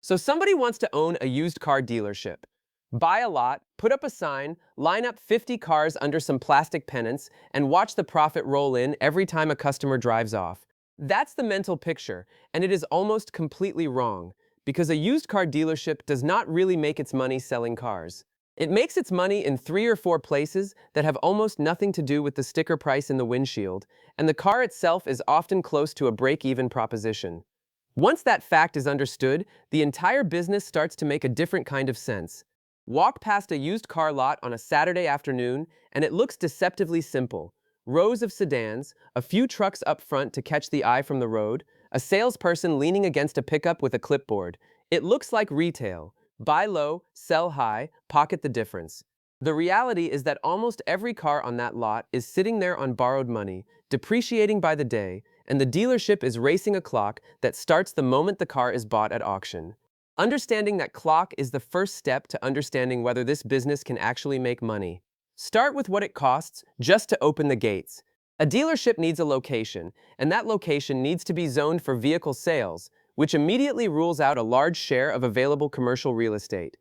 So somebody wants to own a used car dealership. Buy a lot, put up a sign, line up 50 cars under some plastic pennants, and watch the profit roll in every time a customer drives off. That's the mental picture, and it is almost completely wrong, because a used car dealership does not really make its money selling cars. It makes its money in 3 or 4 places that have almost nothing to do with the sticker price in the windshield, and the car itself is often close to a break-even proposition. Once that fact is understood, the entire business starts to make a different kind of sense. Walk past a used car lot on a Saturday afternoon, and it looks deceptively simple. Rows of sedans, a few trucks up front to catch the eye from the road, a salesperson leaning against a pickup with a clipboard. It looks like retail. Buy low, sell high, pocket the difference. The reality is that almost every car on that lot is sitting there on borrowed money, depreciating by the day, and the dealership is racing a clock that starts the moment the car is bought at auction. Understanding that clock is the first step to understanding whether this business can actually make money. Start with what it costs just to open the gates. A dealership needs a location, and that location needs to be zoned for vehicle sales, which immediately rules out a large share of available commercial real estate.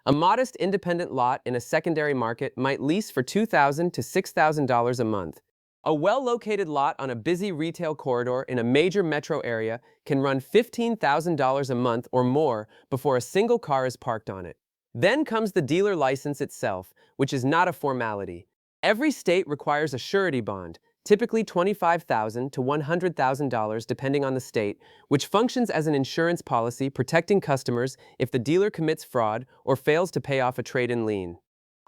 A modest independent lot in a secondary market might lease for $2,000 to $6,000 a month. A well-located lot on a busy retail corridor in a major metro area can run $15,000 a month or more before a single car is parked on it. Then comes the dealer license itself, which is not a formality. Every state requires a surety bond, typically $25,000 to $100,000 depending on the state, which functions as an insurance policy protecting customers if the dealer commits fraud or fails to pay off a trade-in lien.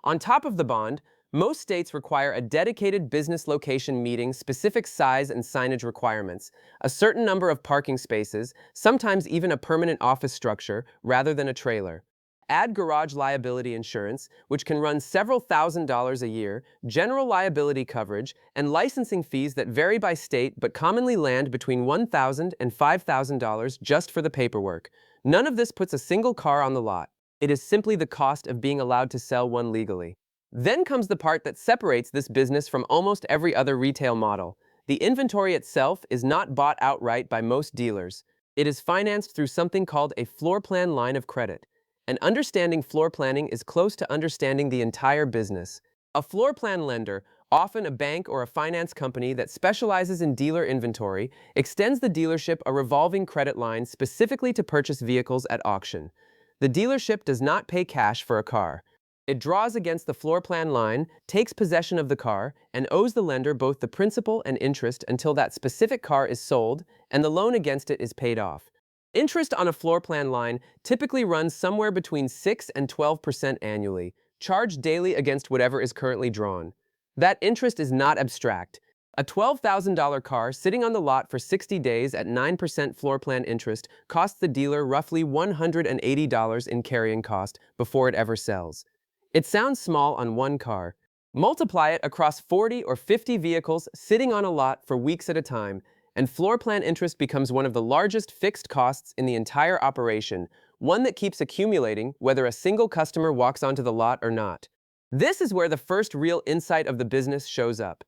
On top of the bond, most states require a dedicated business location meeting specific size and signage requirements, a certain number of parking spaces, sometimes even a permanent office structure rather than a trailer. Add garage liability insurance, which can run several $1,000s a year, general liability coverage, and licensing fees that vary by state but commonly land between $1,000 and $5,000 just for the paperwork. None of this puts a single car on the lot. It is simply the cost of being allowed to sell one legally. Then comes the part that separates this business from almost every other retail model. The inventory itself is not bought outright by most dealers. It is financed through something called a floor plan line of credit. And understanding floor planning is close to understanding the entire business. A floor plan lender, often a bank or a finance company that specializes in dealer inventory, extends the dealership a revolving credit line specifically to purchase vehicles at auction. The dealership does not pay cash for a car. It draws against the floor plan line, takes possession of the car, and owes the lender both the principal and interest until that specific car is sold and the loan against it is paid off. Interest on a floor plan line typically runs somewhere between 6 and 12% annually, charged daily against whatever is currently drawn. That interest is not abstract. A $12,000 car sitting on the lot for 60 days at 9% floor plan interest costs the dealer roughly $180 in carrying cost before it ever sells. It sounds small on one car. Multiply it across 40 or 50 vehicles sitting on a lot for weeks at a time, and floor plan interest becomes one of the largest fixed costs in the entire operation, one that keeps accumulating whether a single customer walks onto the lot or not. This is where the first real insight of the business shows up.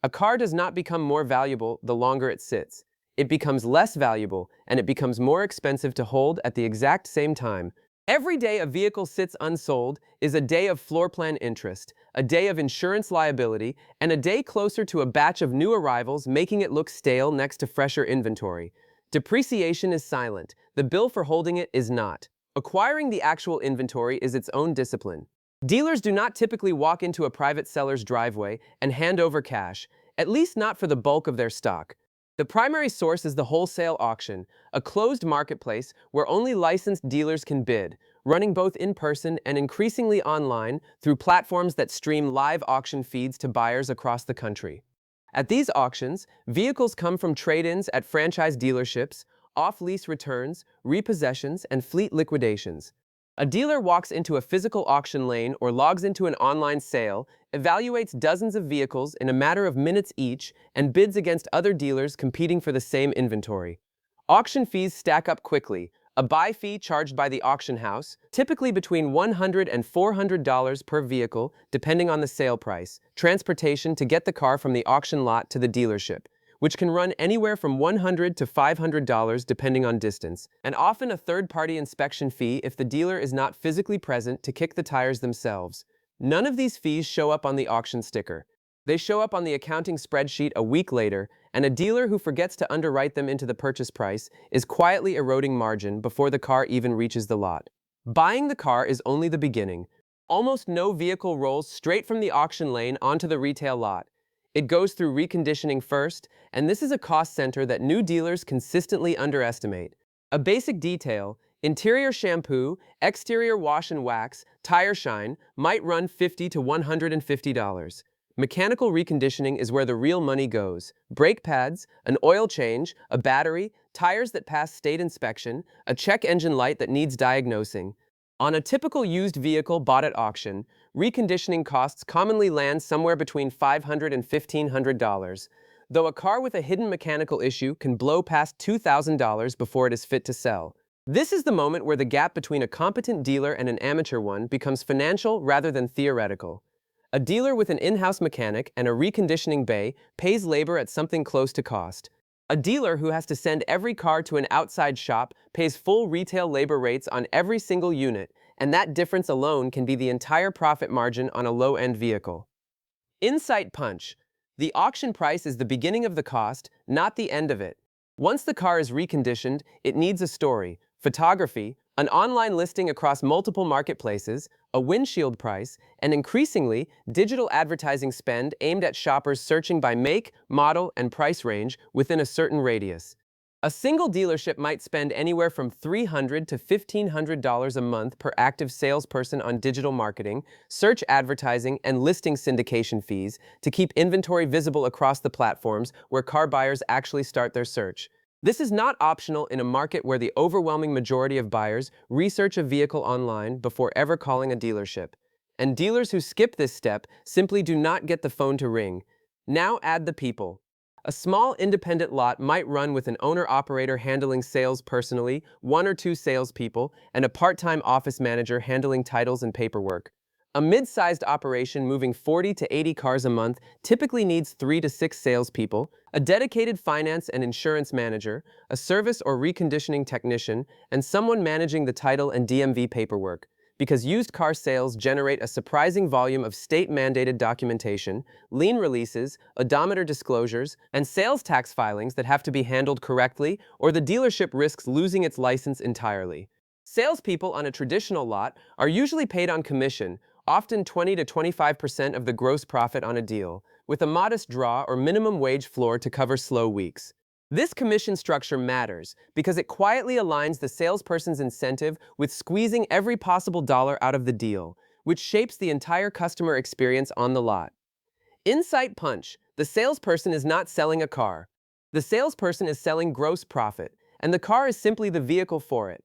A car does not become more valuable the longer it sits. It becomes less valuable, and it becomes more expensive to hold at the exact same time. Every day a vehicle sits unsold is a day of floor plan interest, a day of insurance liability, and a day closer to a batch of new arrivals making it look stale next to fresher inventory. Depreciation is silent. The bill for holding it is not. Acquiring the actual inventory is its own discipline. Dealers do not typically walk into a private seller's driveway and hand over cash, at least not for the bulk of their stock. The primary source is the wholesale auction, a closed marketplace where only licensed dealers can bid, running both in person and increasingly online through platforms that stream live auction feeds to buyers across the country. At these auctions, vehicles come from trade-ins at franchise dealerships, off-lease returns, repossessions, and fleet liquidations. A dealer walks into a physical auction lane or logs into an online sale, evaluates dozens of vehicles in a matter of minutes each, and bids against other dealers competing for the same inventory. Auction fees stack up quickly. A buy fee charged by the auction house, typically between $100 and $400 per vehicle, depending on the sale price, transportation to get the car from the auction lot to the dealership, which can run anywhere from $100 to $500 depending on distance, and often a third-party inspection fee if the dealer is not physically present to kick the tires themselves. None of these fees show up on the auction sticker. They show up on the accounting spreadsheet a week later, and a dealer who forgets to underwrite them into the purchase price is quietly eroding margin before the car even reaches the lot. Buying the car is only the beginning. Almost no vehicle rolls straight from the auction lane onto the retail lot. It goes through reconditioning first, and this is a cost center that new dealers consistently underestimate. A basic detail: interior shampoo, exterior wash and wax, tire shine, might run $50 to $150. Mechanical reconditioning is where the real money goes. Brake pads, an oil change, a battery, tires that pass state inspection, a check engine light that needs diagnosing. On a typical used vehicle bought at auction, reconditioning costs commonly land somewhere between $500 and $1,500, though a car with a hidden mechanical issue can blow past $2,000 before it is fit to sell. This is the moment where the gap between a competent dealer and an amateur one becomes financial rather than theoretical. A dealer with an in-house mechanic and a reconditioning bay pays labor at something close to cost. A dealer who has to send every car to an outside shop pays full retail labor rates on every single unit, and that difference alone can be the entire profit margin on a low-end vehicle. Insight punch. The auction price is the beginning of the cost, not the end of it. Once the car is reconditioned, it needs a story, photography, an online listing across multiple marketplaces, a windshield price, and increasingly, digital advertising spend aimed at shoppers searching by make, model, and price range within a certain radius. A single dealership might spend anywhere from $300 to $1,500 a month per active salesperson on digital marketing, search advertising, and listing syndication fees to keep inventory visible across the platforms where car buyers actually start their search. This is not optional in a market where the overwhelming majority of buyers research a vehicle online before ever calling a dealership. And dealers who skip this step simply do not get the phone to ring. Now add the people. A small independent lot might run with an owner-operator handling sales personally, one or two salespeople, and a part-time office manager handling titles and paperwork. A mid-sized operation moving 40 to 80 cars a month typically needs 3 to 6 salespeople, a dedicated finance and insurance manager, a service or reconditioning technician, and someone managing the title and DMV paperwork. Because used car sales generate a surprising volume of state-mandated documentation, lien releases, odometer disclosures, and sales tax filings that have to be handled correctly, or the dealership risks losing its license entirely. Salespeople on a traditional lot are usually paid on commission, often 20 to 25% of the gross profit on a deal, with a modest draw or minimum wage floor to cover slow weeks. This commission structure matters because it quietly aligns the salesperson's incentive with squeezing every possible dollar out of the deal, which shapes the entire customer experience on the lot. Insight punch. The salesperson is not selling a car. The salesperson is selling gross profit, and the car is simply the vehicle for it.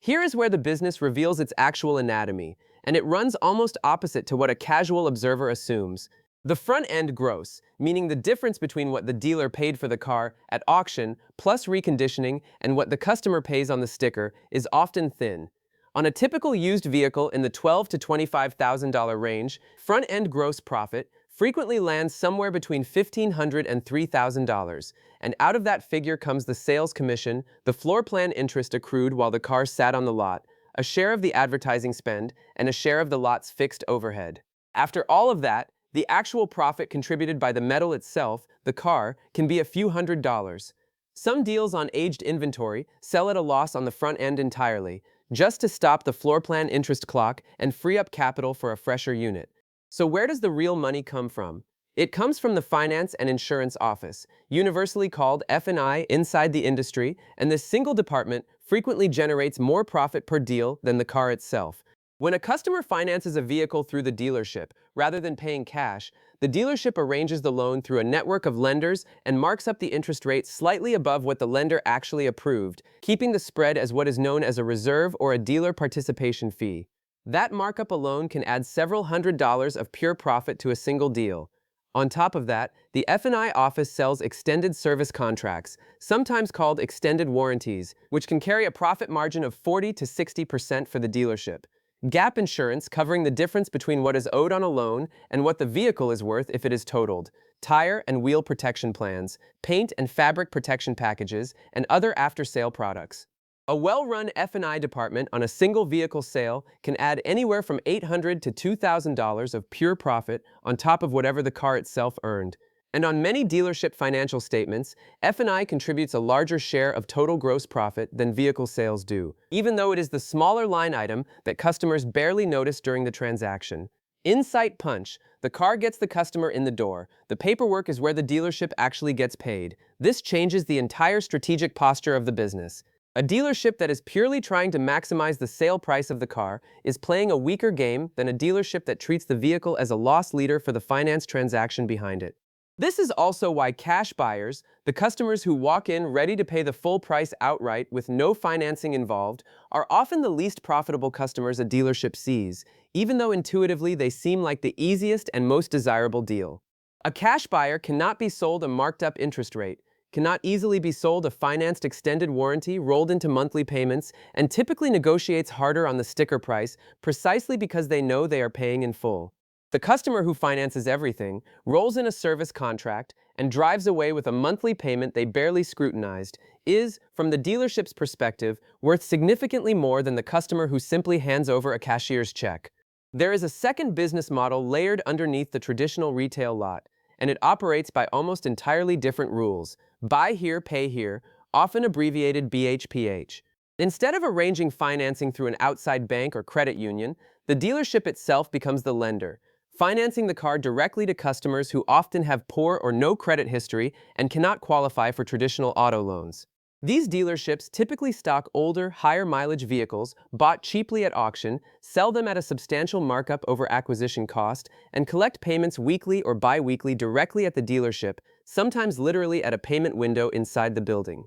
Here is where the business reveals its actual anatomy, and it runs almost opposite to what a casual observer assumes. The front-end gross, meaning the difference between what the dealer paid for the car at auction plus reconditioning and what the customer pays on the sticker, is often thin. On a typical used vehicle in the $12,000 to $25,000 range, front-end gross profit frequently lands somewhere between $1,500 and $3,000, and out of that figure comes the sales commission, the floor plan interest accrued while the car sat on the lot, a share of the advertising spend, and a share of the lot's fixed overhead. After all of that, the actual profit contributed by the metal itself, the car, can be a few $100s. Some deals on aged inventory sell at a loss on the front end entirely, just to stop the floor plan interest clock and free up capital for a fresher unit. So where does the real money come from? It comes from the finance and insurance office, universally called F&I inside the industry, and this single department frequently generates more profit per deal than the car itself. When a customer finances a vehicle through the dealership, rather than paying cash, the dealership arranges the loan through a network of lenders and marks up the interest rate slightly above what the lender actually approved, keeping the spread as what is known as a reserve or a dealer participation fee. That markup alone can add several $100s of pure profit to a single deal. On top of that, the F&I office sells extended service contracts, sometimes called extended warranties, which can carry a profit margin of 40 to 60% for the dealership. Gap insurance covering the difference between what is owed on a loan and what the vehicle is worth if it is totaled. Tire and wheel protection plans, paint and fabric protection packages, and other after-sale products. A well-run F&I department on a single vehicle sale can add anywhere from $800 to $2,000 of pure profit on top of whatever the car itself earned. And on many dealership financial statements, F&I contributes a larger share of total gross profit than vehicle sales do, even though it is the smaller line item that customers barely notice during the transaction. Insight punch. The car gets the customer in the door. The paperwork is where the dealership actually gets paid. This changes the entire strategic posture of the business. A dealership that is purely trying to maximize the sale price of the car is playing a weaker game than a dealership that treats the vehicle as a loss leader for the finance transaction behind it. This is also why cash buyers, the customers who walk in ready to pay the full price outright with no financing involved, are often the least profitable customers a dealership sees, even though intuitively they seem like the easiest and most desirable deal. A cash buyer cannot be sold a marked-up interest rate, cannot easily be sold a financed extended warranty rolled into monthly payments, and typically negotiates harder on the sticker price precisely because they know they are paying in full. The customer who finances everything, rolls in a service contract, and drives away with a monthly payment they barely scrutinized is, from the dealership's perspective, worth significantly more than the customer who simply hands over a cashier's check. There is a second business model layered underneath the traditional retail lot, and it operates by almost entirely different rules. Buy here, pay here, often abbreviated BHPH. Instead of arranging financing through an outside bank or credit union, the dealership itself becomes the lender, financing the car directly to customers who often have poor or no credit history and cannot qualify for traditional auto loans. These dealerships typically stock older, higher mileage vehicles bought cheaply at auction, sell them at a substantial markup over acquisition cost, and collect payments weekly or bi-weekly directly at the dealership, sometimes literally at a payment window inside the building.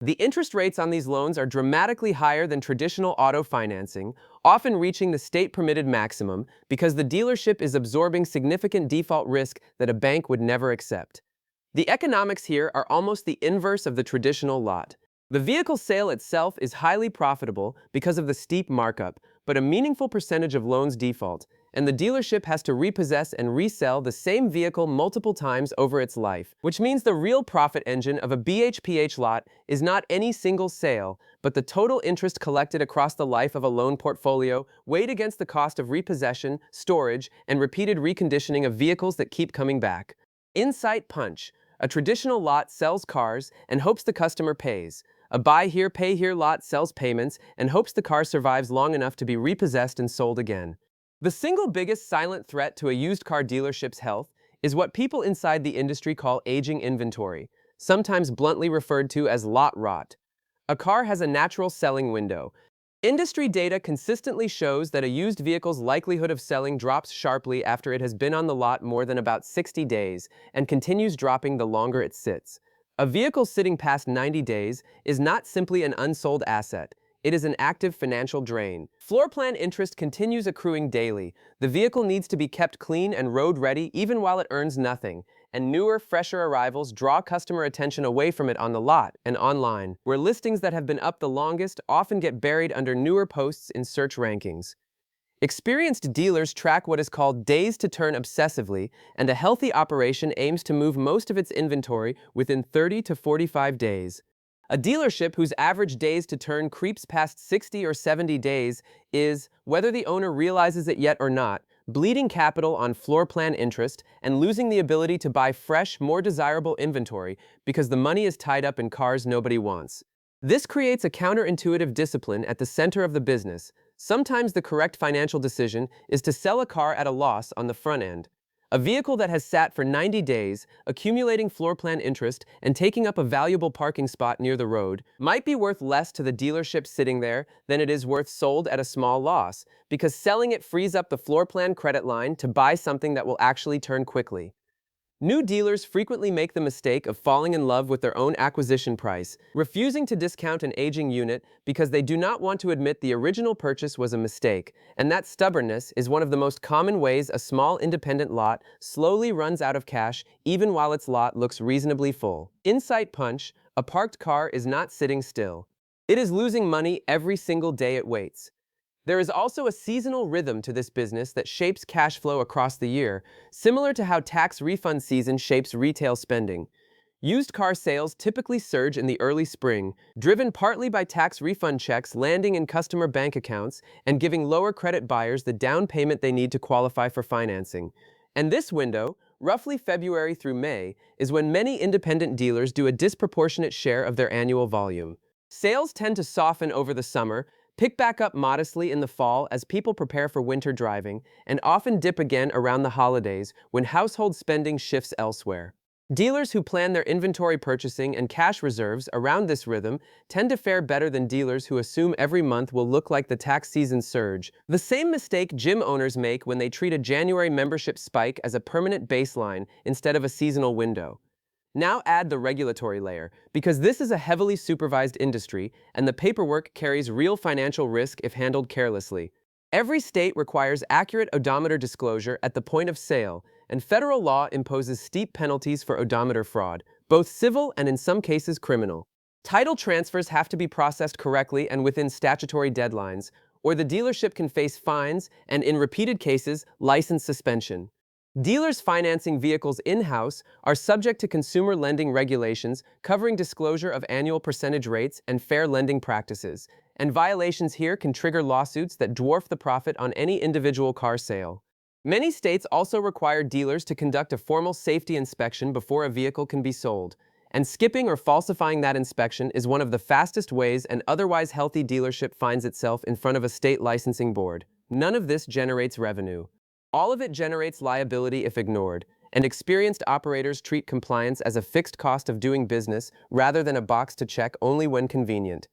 The interest rates on these loans are dramatically higher than traditional auto financing, often reaching the state-permitted maximum because the dealership is absorbing significant default risk that a bank would never accept. The economics here are almost the inverse of the traditional lot. The vehicle sale itself is highly profitable because of the steep markup, but a meaningful percentage of loans default, and the dealership has to repossess and resell the same vehicle multiple times over its life, which means the real profit engine of a BHPH lot is not any single sale, but the total interest collected across the life of a loan portfolio weighed against the cost of repossession, storage, and repeated reconditioning of vehicles that keep coming back. Insight punch. A traditional lot sells cars and hopes the customer pays. A buy here, pay here lot sells payments and hopes the car survives long enough to be repossessed and sold again. The single biggest silent threat to a used car dealership's health is what people inside the industry call aging inventory, sometimes bluntly referred to as lot rot. A car has a natural selling window. Industry data consistently shows that a used vehicle's likelihood of selling drops sharply after it has been on the lot more than about 60 days and continues dropping the longer it sits. A vehicle sitting past 90 days is not simply an unsold asset. It is an active financial drain. Floorplan interest continues accruing daily. The vehicle needs to be kept clean and road-ready even while it earns nothing, and newer, fresher arrivals draw customer attention away from it on the lot and online, where listings that have been up the longest often get buried under newer posts in search rankings. Experienced dealers track what is called days to turn obsessively, and a healthy operation aims to move most of its inventory within 30 to 45 days. A dealership whose average days to turn creeps past 60 or 70 days is, whether the owner realizes it yet or not, bleeding capital on floor plan interest and losing the ability to buy fresh, more desirable inventory because the money is tied up in cars nobody wants. This creates a counterintuitive discipline at the center of the business. Sometimes the correct financial decision is to sell a car at a loss on the front end. A vehicle that has sat for 90 days, accumulating floor plan interest and taking up a valuable parking spot near the road, might be worth less to the dealership sitting there than it is worth sold at a small loss, because selling it frees up the floor plan credit line to buy something that will actually turn quickly. New dealers frequently make the mistake of falling in love with their own acquisition price, refusing to discount an aging unit because they do not want to admit the original purchase was a mistake, and that stubbornness is one of the most common ways a small independent lot slowly runs out of cash even while its lot looks reasonably full. Insight punch, a parked car is not sitting still. It is losing money every single day it waits. There is also a seasonal rhythm to this business that shapes cash flow across the year, similar to how tax refund season shapes retail spending. Used car sales typically surge in the early spring, driven partly by tax refund checks landing in customer bank accounts and giving lower credit buyers the down payment they need to qualify for financing. And this window, roughly February through May, is when many independent dealers do a disproportionate share of their annual volume. Sales tend to soften over the summer, pick back up modestly in the fall as people prepare for winter driving, and often dip again around the holidays when household spending shifts elsewhere. Dealers who plan their inventory purchasing and cash reserves around this rhythm tend to fare better than dealers who assume every month will look like the tax season surge. The same mistake gym owners make when they treat a January membership spike as a permanent baseline instead of a seasonal window. Now add the regulatory layer, because this is a heavily supervised industry and the paperwork carries real financial risk if handled carelessly. Every state requires accurate odometer disclosure at the point of sale, and federal law imposes steep penalties for odometer fraud, both civil and in some cases criminal. Title transfers have to be processed correctly and within statutory deadlines, or the dealership can face fines and, in repeated cases, license suspension. Dealers financing vehicles in-house are subject to consumer lending regulations covering disclosure of annual percentage rates and fair lending practices, and violations here can trigger lawsuits that dwarf the profit on any individual car sale. Many states also require dealers to conduct a formal safety inspection before a vehicle can be sold, and skipping or falsifying that inspection is one of the fastest ways an otherwise healthy dealership finds itself in front of a state licensing board. None of this generates revenue. All of it generates liability if ignored, and experienced operators treat compliance as a fixed cost of doing business rather than a box to check only when convenient.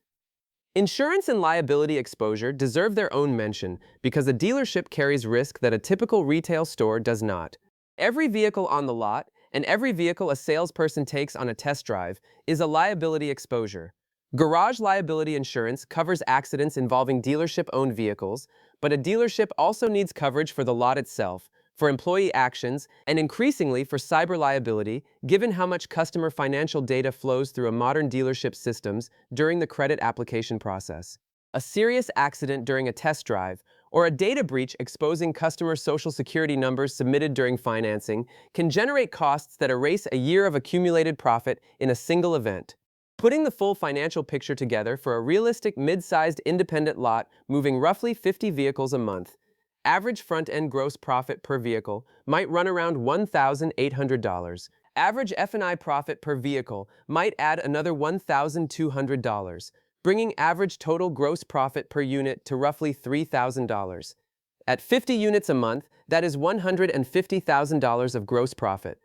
Insurance and liability exposure deserve their own mention because a dealership carries risk that a typical retail store does not. Every vehicle on the lot, and every vehicle a salesperson takes on a test drive, is a liability exposure. Garage liability insurance covers accidents involving dealership-owned vehicles, but a dealership also needs coverage for the lot itself, for employee actions, and increasingly for cyber liability, given how much customer financial data flows through a modern dealership's systems during the credit application process. A serious accident during a test drive, or a data breach exposing customer social security numbers submitted during financing, can generate costs that erase a year of accumulated profit in a single event. Putting the full financial picture together for a realistic mid-sized independent lot moving roughly 50 vehicles a month, average front-end gross profit per vehicle might run around $1,800. Average F&I profit per vehicle might add another $1,200, bringing average total gross profit per unit to roughly $3,000. At 50 units a month, that is $150,000 of gross profit.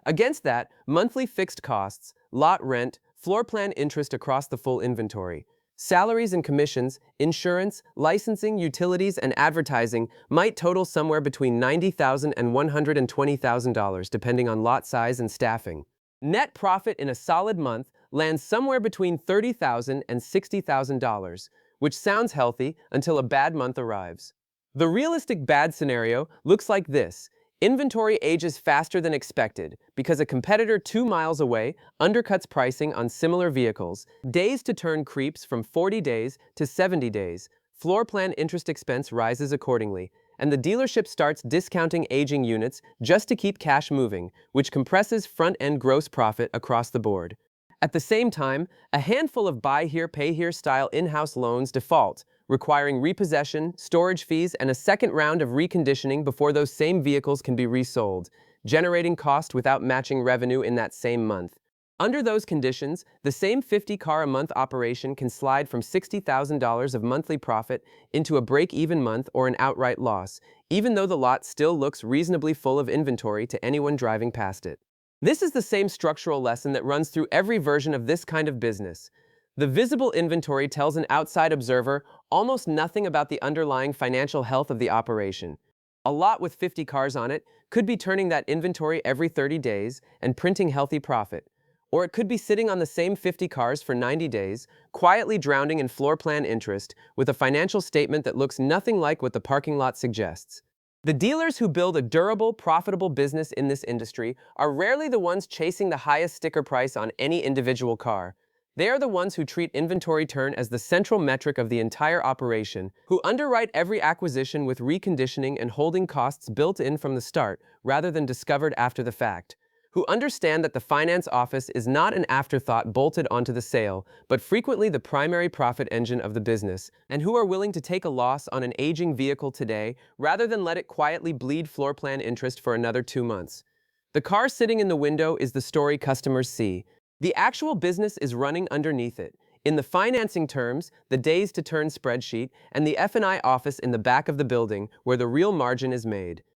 Against that, monthly fixed costs, lot rent, floor plan interest across the full inventory, salaries and commissions, insurance, licensing, utilities, and advertising might total somewhere between $90,000 and $120,000 depending on lot size and staffing. Net profit in a solid month lands somewhere between $30,000 and $60,000, which sounds healthy until a bad month arrives. The realistic bad scenario looks like this. Inventory ages faster than expected because a competitor 2 miles away undercuts pricing on similar vehicles. Days to turn creeps from 40 days to 70 days. Floor plan interest expense rises accordingly, and the dealership starts discounting aging units just to keep cash moving, which compresses front-end gross profit across the board. At the same time, a handful of buy here, pay here style in-house loans default, requiring repossession, storage fees, and a second round of reconditioning before those same vehicles can be resold, generating cost without matching revenue in that same month. Under those conditions, the same 50-car-a-month operation can slide from $60,000 of monthly profit into a break-even month or an outright loss, even though the lot still looks reasonably full of inventory to anyone driving past it. This is the same structural lesson that runs through every version of this kind of business. The visible inventory tells an outside observer almost nothing about the underlying financial health of the operation. A lot with 50 cars on it could be turning that inventory every 30 days and printing healthy profit. Or it could be sitting on the same 50 cars for 90 days, quietly drowning in floor plan interest with a financial statement that looks nothing like what the parking lot suggests. The dealers who build a durable, profitable business in this industry are rarely the ones chasing the highest sticker price on any individual car. They are the ones who treat inventory turn as the central metric of the entire operation, who underwrite every acquisition with reconditioning and holding costs built in from the start rather than discovered after the fact, who understand that the finance office is not an afterthought bolted onto the sale, but frequently the primary profit engine of the business, and who are willing to take a loss on an aging vehicle today rather than let it quietly bleed floor plan interest for another 2 months. The car sitting in the window is the story customers see. The actual business is running underneath it. In the financing terms, the days to turn spreadsheet, and the F&I office in the back of the building where the real margin is made.